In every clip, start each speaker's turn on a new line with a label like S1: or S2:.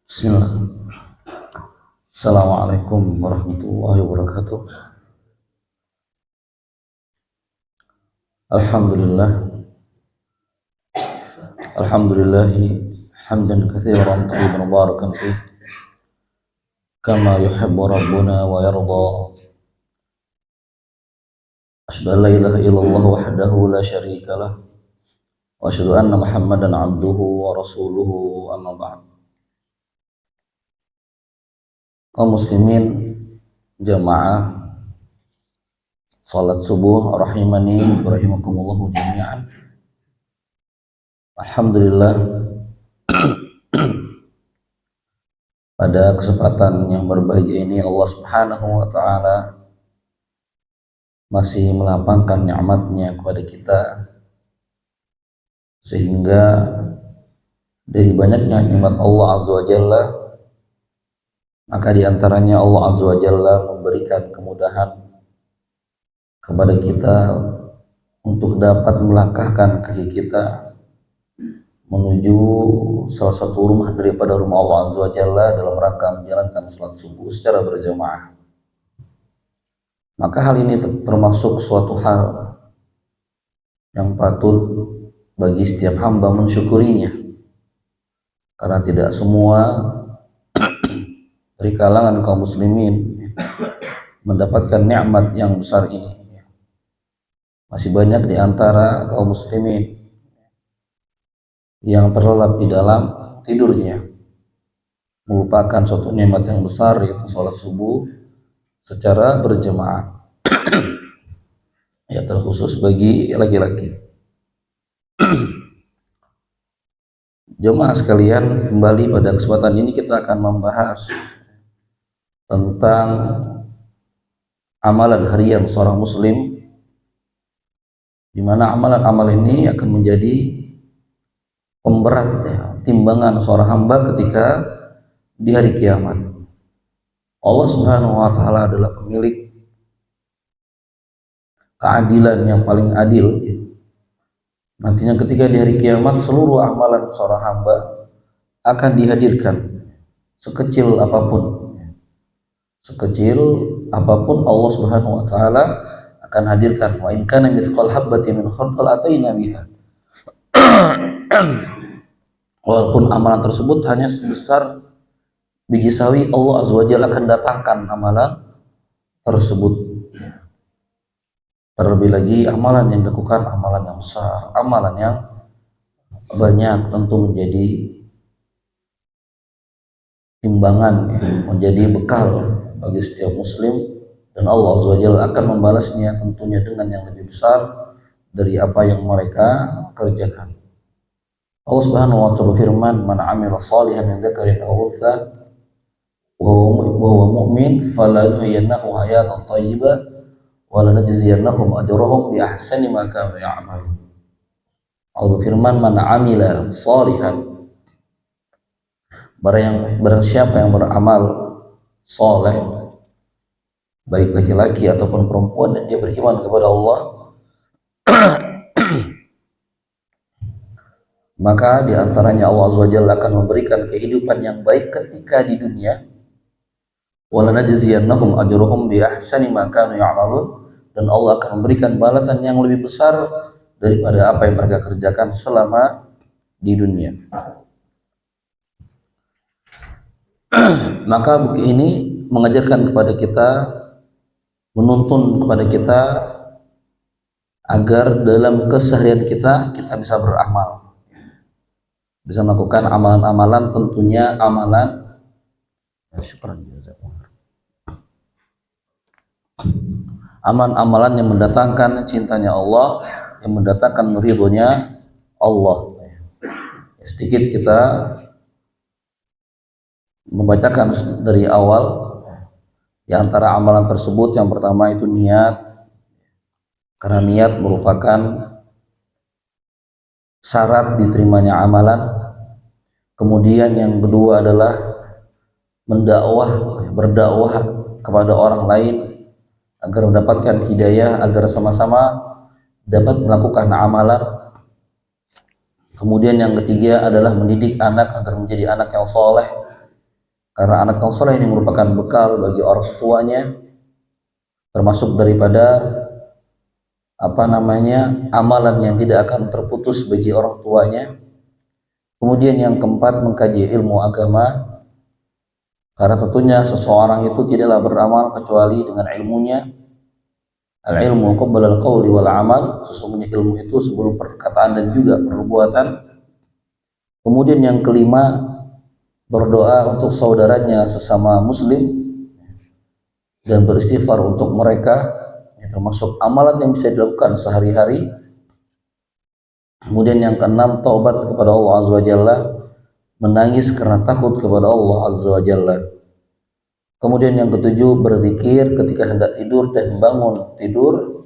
S1: Bismillah. Assalamualaikum warahmatullahi wabarakatuh. Alhamdulillah. Alhamdulillahi hamdan katsiran thayyiban mubarakan fih kama yuhibbu rabbuna wa yarda. Asyhadu an la ilaha illallah wahdahu la syarika lah wa asyhadu anna Muhammadan abduhu wa rasuluhu amma ba'd. Kaum muslimin jamaah salat subuh rahimani rahimakumullah jami'an. Alhamdulillah, pada kesempatan yang berbahagia ini Allah Subhanahu wa taala masih melapangkan nikmatnya kepada kita, sehingga dari banyaknya nikmat Allah Azza wa Jalla, maka diantaranya Allah Azza wa Jalla memberikan kemudahan kepada kita untuk dapat melangkahkan kaki kita menuju salah satu rumah daripada rumah Allah Azza wa Jalla dalam rangka menjalankan salat subuh secara berjamaah. Maka hal ini termasuk suatu hal yang patut bagi setiap hamba mensyukurinya, karena tidak semua dari kalangan kaum muslimin mendapatkan nikmat yang besar ini. Masih banyak di antara kaum muslimin yang terlelap di dalam tidurnya, melupakan suatu nikmat yang besar, yaitu sholat subuh secara berjamaah. Ya, terkhusus bagi laki-laki. Jemaah sekalian, kembali pada kesempatan ini kita akan membahas tentang amalan harian seorang muslim, di mana amalan-amalan ini akan menjadi pemberat, ya, timbangan seorang hamba ketika di hari kiamat. Allah Subhanahu wa taala adalah pemilik keadilan yang paling adil. Nantinya ketika di hari kiamat seluruh amalan seorang hamba akan dihadirkan, sekecil apapun Allah Subhanahu wa taala akan hadirkan. Wa in kana mithqal habbatin min khardal ataina biha. Walaupun amalan tersebut hanya sebesar biji sawi, Allah Azza wa Jalla akan datangkan amalan tersebut. Terlebih lagi amalan yang dilakukan, amalan yang besar, amalan yang banyak, tentu menjadi timbangan, ya, menjadi bekal bagi setiap muslim, dan Allah Azza wa Jalla akan membalasnya tentunya dengan yang lebih besar dari apa yang mereka kerjakan. Allah Subhanahu wa taala berfirman, "Man 'amila shalihan min dzakarin aw untha wa huwa mu'min falanuhyiyannahu hayatan thayyibah wa lanajziyannahum ajrahum bi ahsani ma kanu ya'malun." Allah berfirman, "Man 'amila shalihan", barang siapa yang beramal saleh, baik laki-laki ataupun perempuan, dan dia beriman kepada Allah, maka diantaranya Allah Azza wa Jalla akan memberikan kehidupan yang baik ketika di dunia. Walanajziyannahum ajruhum bi ahsani ma kanu ya'malun, dan Allah akan memberikan balasan yang lebih besar daripada apa yang mereka kerjakan selama di dunia. Maka buku ini mengajarkan kepada kita, menuntun kepada kita agar dalam keseharian kita bisa beramal, bisa melakukan amalan-amalan, tentunya amalan-amalan yang mendatangkan cintanya Allah, yang mendatangkan ridhonya Allah. Sedikit kita membacakan dari awal. Di antara amalan tersebut, yang pertama itu niat, karena niat merupakan syarat diterimanya amalan. Kemudian yang kedua adalah berdakwah kepada orang lain agar mendapatkan hidayah, agar sama-sama dapat melakukan amalan. Kemudian yang ketiga adalah mendidik anak agar menjadi anak yang soleh, karena anak yang soleh ini merupakan bekal bagi orang tuanya, termasuk daripada amalan yang tidak akan terputus bagi orang tuanya. Kemudian yang keempat, mengkaji ilmu agama, karena tentunya seseorang itu tidaklah beramal kecuali dengan ilmunya. Al-ilmu qabla al-qawli wal amal, sesungguhnya ilmu itu sebelum perkataan dan juga perbuatan. Kemudian yang kelima, berdoa untuk saudaranya sesama muslim dan beristighfar untuk mereka, termasuk amalan yang bisa dilakukan sehari-hari. Kemudian yang keenam, taubat kepada Allah Azza wa Jalla, menangis karena takut kepada Allah Azza wa Jalla. Kemudian yang ketujuh, berzikir ketika hendak tidur dan bangun tidur.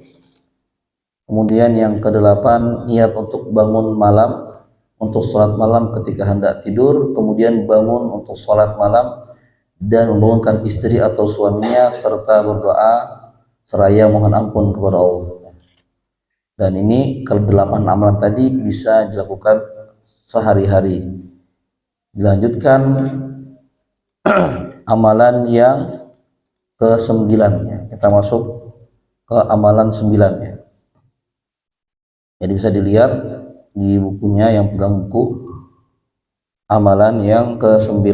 S1: Kemudian yang kedelapan, niat untuk bangun malam, untuk sholat malam ketika hendak tidur. Kemudian bangun untuk sholat malam dan membangunkan istri atau suaminya, serta berdoa seraya mohon ampun kepada Allah. Dan ini kalau 8 amalan tadi bisa dilakukan sehari-hari. Dilanjutkan amalan yang ke-9 ya. Kita masuk ke amalan 9 ya. Jadi bisa dilihat di bukunya yang pegang buku, amalan yang ke-9.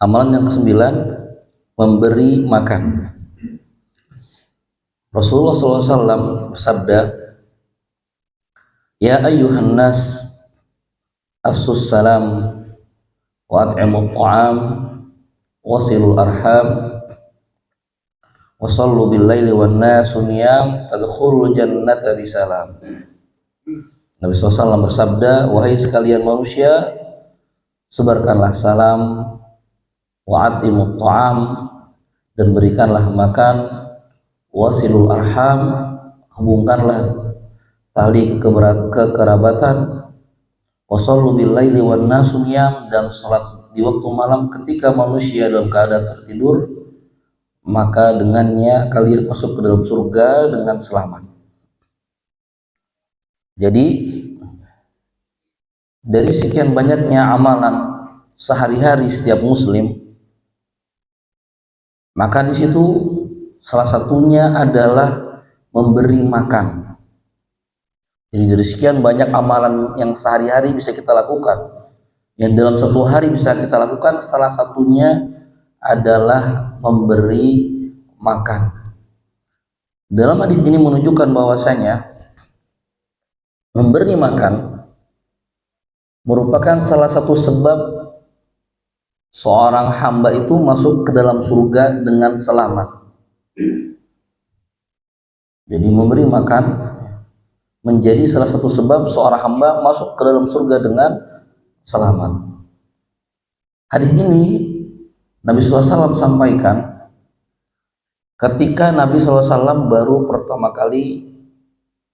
S1: Amalan yang ke-9, memberi makan. Rasulullah SAW bersabda, "Ya ayyuhan nas, afsus salam, wa at'imut ta'am, wasilul arham, wa sallu bil laili wan nasu niyam, tadkhulul jannata bisalam." Nabi SAW bersabda, "Wahai sekalian manusia, sebarkanlah salam, wa'atimut ta'am, dan berikanlah makan, wasilul arham, hubungkanlah tali kekerabatan, wasallu bil laili wan nasu niyam, dan salat di waktu malam ketika manusia dalam keadaan tertidur, maka dengannya kalian masuk ke dalam surga dengan selamat." Jadi dari sekian banyaknya amalan sehari-hari setiap muslim, maka di situ salah satunya adalah memberi makan. Jadi dari sekian banyak amalan yang sehari-hari bisa kita lakukan, yang dalam satu hari bisa kita lakukan, salah satunya adalah memberi makan. Dalam hadis ini menunjukkan bahwasanya memberi makan merupakan salah satu sebab seorang hamba itu masuk ke dalam surga dengan selamat. Jadi memberi makan menjadi salah satu sebab seorang hamba masuk ke dalam surga dengan selamat. Hadis ini Nabi SAW sampaikan ketika Nabi SAW baru pertama kali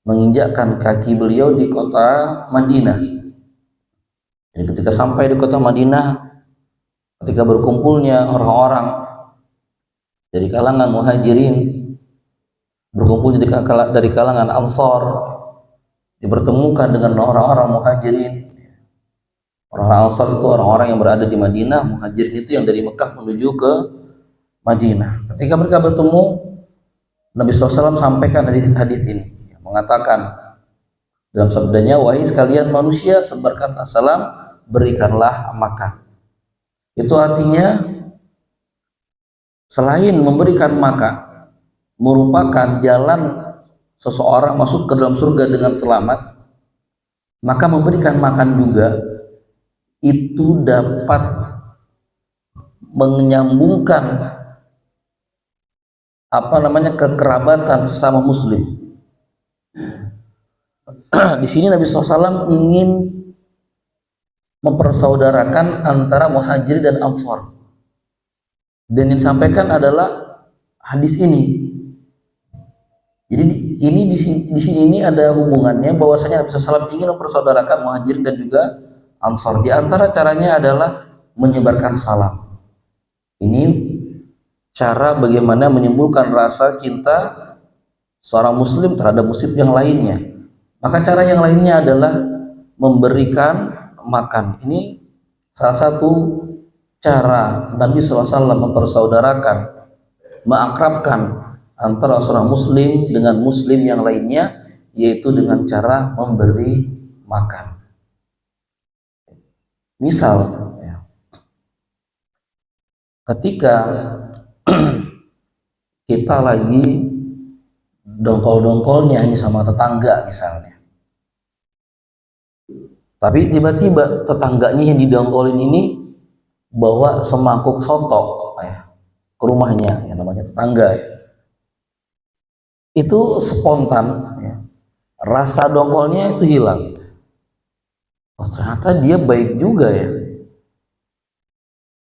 S1: menginjakkan kaki beliau di kota Madinah. Jadi ketika sampai di kota Madinah, ketika berkumpulnya orang-orang dari kalangan muhajirin, berkumpul dari kalangan ansar, dipertemukan dengan orang-orang muhajirin. Orang-orang ansar itu orang-orang yang berada di Madinah, muhajirin itu yang dari Mekah menuju ke Madinah. Ketika mereka bertemu, Nabi SAW sampaikan hadis ini, mengatakan dalam sabdanya, "Wahai sekalian manusia, sebarkanlah salam, berikanlah makan." Itu artinya selain memberikan makan merupakan jalan seseorang masuk ke dalam surga dengan selamat, maka memberikan makan juga itu dapat menyambungkan kekerabatan sesama muslim. Di sini Nabi SAW ingin mempersaudarakan antara muhajir dan ansar, dan yang disampaikan adalah hadis ini. Jadi ini di sini ini ada hubungannya bahwasanya Nabi SAW ingin mempersaudarakan muhajir dan juga Ansor. Di antara caranya adalah menyebarkan salam. Ini cara bagaimana menimbulkan rasa cinta seorang muslim terhadap muslim yang lainnya. Maka cara yang lainnya adalah memberikan makan. Ini salah satu cara Nabi SAW mempersaudarakan, mengakrabkan antara seorang muslim dengan muslim yang lainnya, yaitu dengan cara memberi makan. Misal ketika kita lagi dongkol-dongkolnya ini sama tetangga misalnya, tapi tiba-tiba tetangganya yang didongkolin ini bawa semangkuk soto ke rumahnya, yang namanya tetangga ya. Itu spontan ya. Rasa dongkolnya itu hilang. Oh, ternyata dia baik juga ya.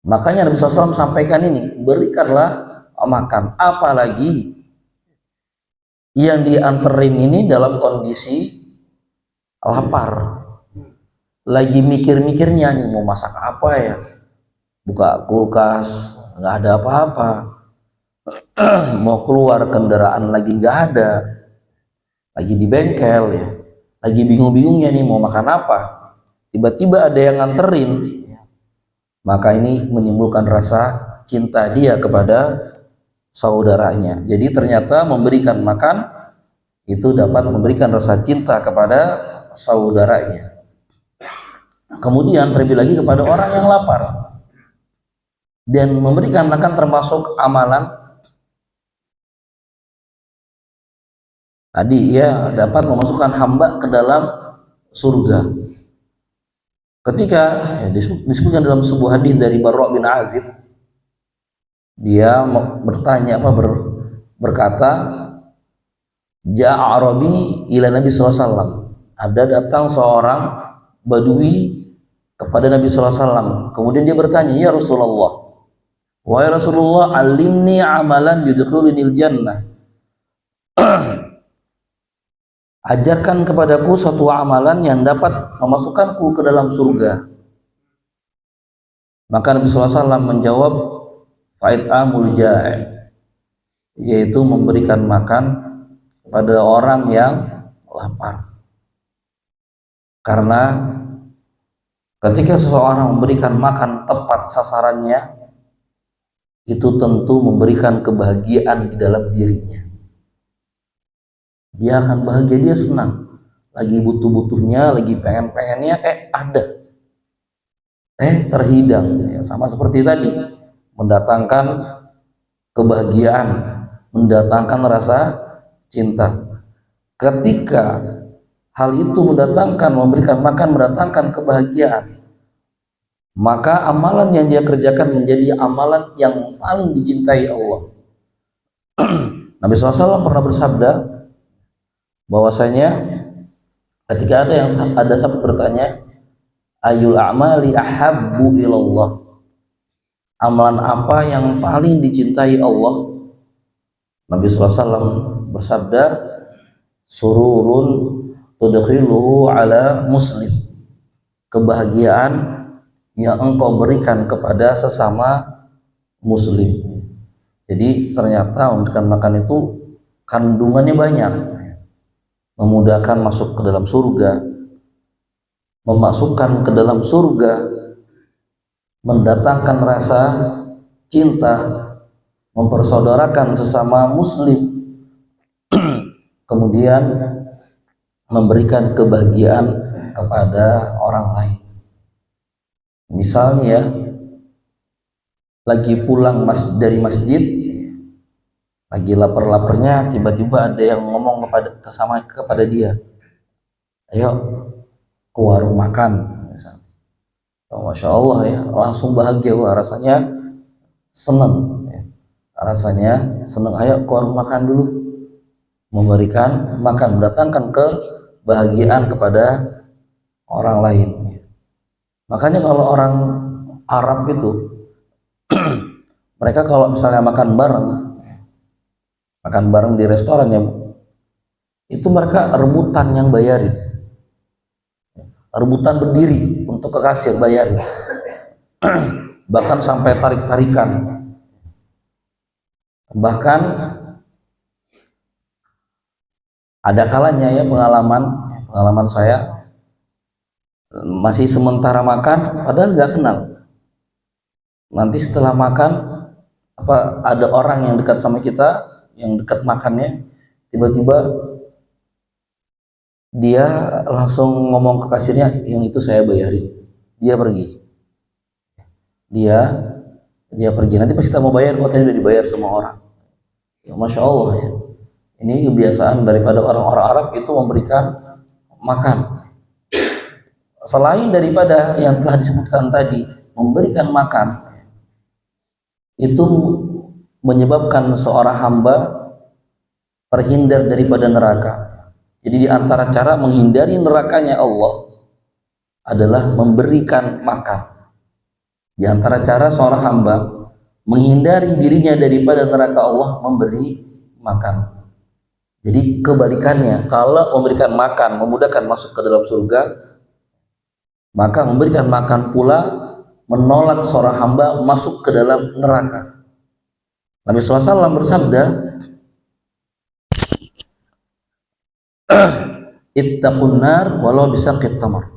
S1: Makanya Nabi SAW sampaikan ini, berikanlah makan. Apalagi yang dianterin ini dalam kondisi lapar, lagi mikir-mikirnya nih mau masak apa ya, buka kulkas nggak ada apa-apa, mau keluar kendaraan lagi nggak ada, lagi di bengkel ya, lagi bingung-bingungnya nih mau makan apa, tiba-tiba ada yang nganterin, maka ini menimbulkan rasa cinta dia kepada saudaranya. Jadi ternyata memberikan makan itu dapat memberikan rasa cinta kepada saudaranya. Kemudian terlebih lagi kepada orang yang lapar. Dan memberikan makan termasuk amalan tadi ya, dapat memasukkan hamba ke dalam surga. Ketika disebutkan dalam sebuah hadis dari Barra bin Azib, dia bertanya berkata, Ja'a Arabi ila Nabi SAW. Ada datang seorang Badui kepada Nabi SAW. Kemudian dia bertanya, ya Rasulullah, wahai Rasulullah, alimni amalan yudkhulunil jannah. Ajarkan kepadaku satu amalan yang dapat memasukkanku ke dalam surga. Maka Nabi SAW menjawab, fa'it'amul ja'i, yaitu memberikan makan kepada orang yang lapar. Karena ketika seseorang memberikan makan tepat sasarannya, itu tentu memberikan kebahagiaan di dalam dirinya. Dia akan bahagia, dia senang. Lagi butuh-butuhnya, lagi pengen-pengennya, ada. Terhidang. Ya, sama seperti tadi, mendatangkan kebahagiaan, mendatangkan rasa cinta. Ketika hal itu memberikan makan, mendatangkan kebahagiaan, maka amalan yang dia kerjakan menjadi amalan yang paling dicintai Allah. Nabi SAW pernah bersabda bahwasanya ketika ada sahabat bertanya, ayul a'mali ahabbu ilallah, amalan apa yang paling dicintai Allah? Nabi SAW bersabda, sururun tudkhiluhu ala muslim, kebahagiaan yang engkau berikan kepada sesama muslim. Jadi ternyata memberikan makan itu kandungannya banyak, memudahkan masuk ke dalam surga, memasukkan ke dalam surga, mendatangkan rasa cinta, mempersaudarakan sesama muslim, kemudian memberikan kebahagiaan kepada orang lain. Misalnya ya, lagi pulang dari masjid, lagi lapar-laparnya, tiba-tiba ada yang ngomong kepada dia, ayo ke warung makan misalnya. Oh, Masya Allah ya, langsung bahagia, wah, rasanya senang ya. Rasanya senang, ayo ke warung makan dulu, memberikan makan, mendatangkan kebahagiaan kepada orang lain. Makanya kalau orang Arab itu mereka kalau misalnya makan bareng di restoran ya, itu mereka rebutan yang bayarin. rebutan berdiri untuk ke kasir bayarin. Bahkan sampai tarik-tarikan. Bahkan ada kalanya ya pengalaman saya, masih sementara makan padahal nggak kenal. Nanti setelah makan ada orang yang dekat sama kita, yang dekat makannya, tiba-tiba dia langsung ngomong ke kasirnya, yang itu saya bayarin. Dia pergi. Dia pergi. Nanti pas kita mau bayar, tadi udah dibayar sama orang. Ya, Masya Allah ya. Ini kebiasaan daripada orang-orang Arab itu memberikan makan. Selain daripada yang telah disebutkan tadi, memberikan makan itu menyebabkan seorang hamba terhindar daripada neraka. Jadi di antara cara menghindari nerakanya Allah adalah memberikan makan. Di antara cara seorang hamba menghindari dirinya daripada neraka Allah, memberi makan. Jadi kebalikannya, kalau memberikan makan memudahkan masuk ke dalam surga, maka memberikan makan pula menolak seorang hamba masuk ke dalam neraka. Nabi SAW bersabda, ittaqun nar walau bisaqit tamar.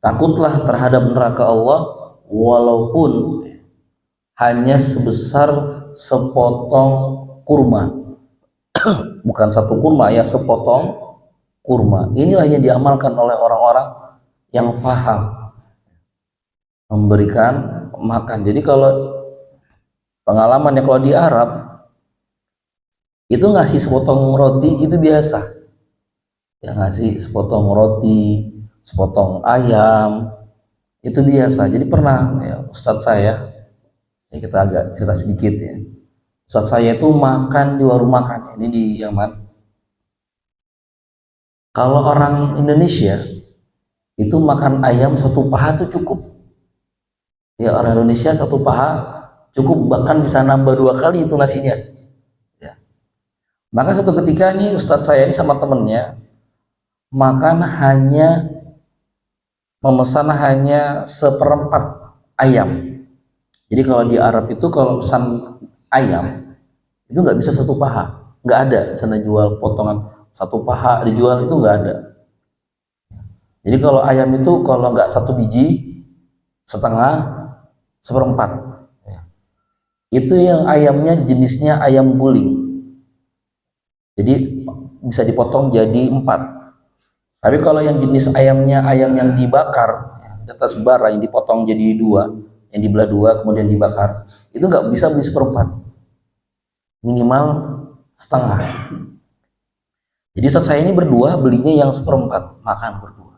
S1: Takutlah terhadap neraka Allah walaupun hanya sebesar sepotong kurma. Bukan satu kurma ya, sepotong kurma. Inilah yang diamalkan oleh orang-orang yang faham memberikan makan. Jadi kalau pengalamannya, kalau di Arab itu ngasih sepotong roti itu biasa ya, ngasih sepotong roti, sepotong ayam itu biasa. Jadi pernah ya, Ustadz saya, ya kita agak cerita sedikit ya, Ustadz saya itu makan di warung makan, ini di Yaman. Kalau orang Indonesia itu makan ayam satu paha itu cukup ya, orang Indonesia satu paha cukup, bahkan bisa nambah 2 kali itu nasinya ya. Maka satu ketika nih Ustadz saya ini sama temennya makan memesan hanya 1/4 ayam. Jadi kalau di Arab itu kalau pesan ayam itu nggak bisa satu paha, nggak ada sana jual potongan satu paha dijual, itu nggak ada. Jadi kalau ayam itu kalau nggak 1 biji, setengah, 1/4 itu yang ayamnya jenisnya ayam guling, jadi bisa dipotong jadi 4. Tapi kalau yang jenis ayamnya ayam yang dibakar di atas bara, yang dipotong jadi 2, yang dibelah 2 kemudian dibakar, itu nggak bisa beli 1/4, minimal setengah. Jadi saat saya ini berdua belinya yang 1/4, makan berdua.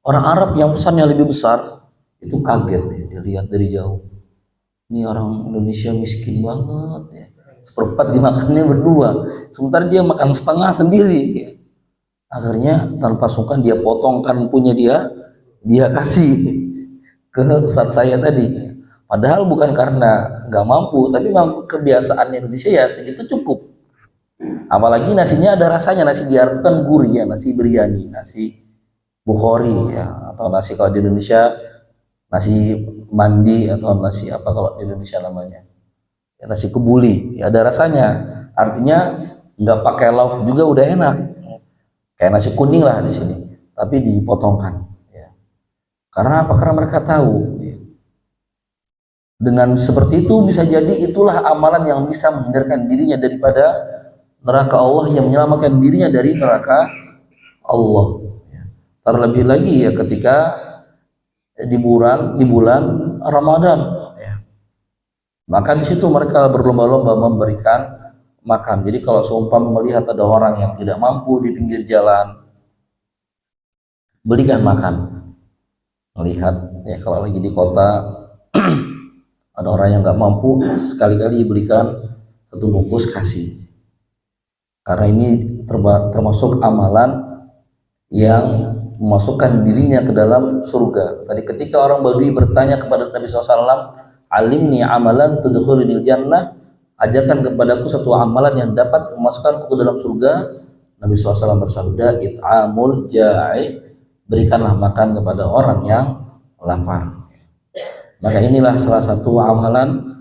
S1: Orang Arab yang pesannya lebih besar itu kaget ya, dia lihat dari jauh, ini orang Indonesia miskin banget ya, 1/4 dimakannya berdua, sementara dia makan setengah sendiri ya. Akhirnya tanpa sungkan dia potongkan punya dia kasih ke Ustadz saya tadi. Padahal bukan karena nggak mampu, tapi memang kebiasaan Indonesia ya segitu cukup. Apalagi nasinya ada rasanya, nasi di Arab kan gurih ya, nasi biryani, nasi bukhori ya, atau nasi kalau di Indonesia nasi mandi, atau nasi apa kalau di Indonesia namanya ya, nasi kebuli ya, ada rasanya. Artinya nggak pakai lauk juga udah enak, kayak nasi kuning lah di sini, tapi dipotongkan ya. Karena apa? Karena mereka tahu ya, dengan seperti itu bisa jadi itulah amalan yang bisa menghindarkan dirinya daripada neraka Allah, yang menyelamatkan dirinya dari neraka Allah ya. Terlebih lagi ya ketika di bulan Ramadan ya. Maka di situ mereka berlomba-lomba memberikan makan. Jadi kalau seumpama melihat ada orang yang tidak mampu di pinggir jalan, belikan makan. Melihat ya kalau lagi di kota ada orang yang nggak mampu, sekali-kali belikan 1 bungkus kasih. Karena ini termasuk amalan yang memasukkan dirinya ke dalam surga. Tadi ketika orang Badui bertanya kepada Nabi SAW, alimni amalan tudkhulunil jannah, ajarkan kepadaku satu amalan yang dapat memasukkanku ke dalam surga. Nabi SAW bersabda, it'amul ja'i, berikanlah makan kepada orang yang lapar. Maka inilah salah satu amalan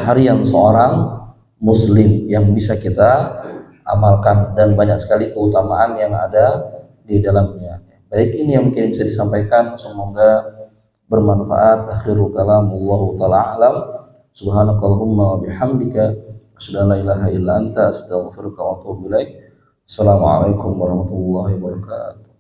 S1: harian seorang muslim yang bisa kita amalkan, dan banyak sekali keutamaan yang ada di dalamnya. Baik, ini yang mungkin bisa disampaikan, semoga bermanfaat. Akhirul kalam, wallahu ta'ala alam. Subhanakallahumma wa bihamdika asyhadu an la ilaha illa anta astaghfiruka wa atubu ilaik. Assalamualaikum warahmatullahi wabarakatuh.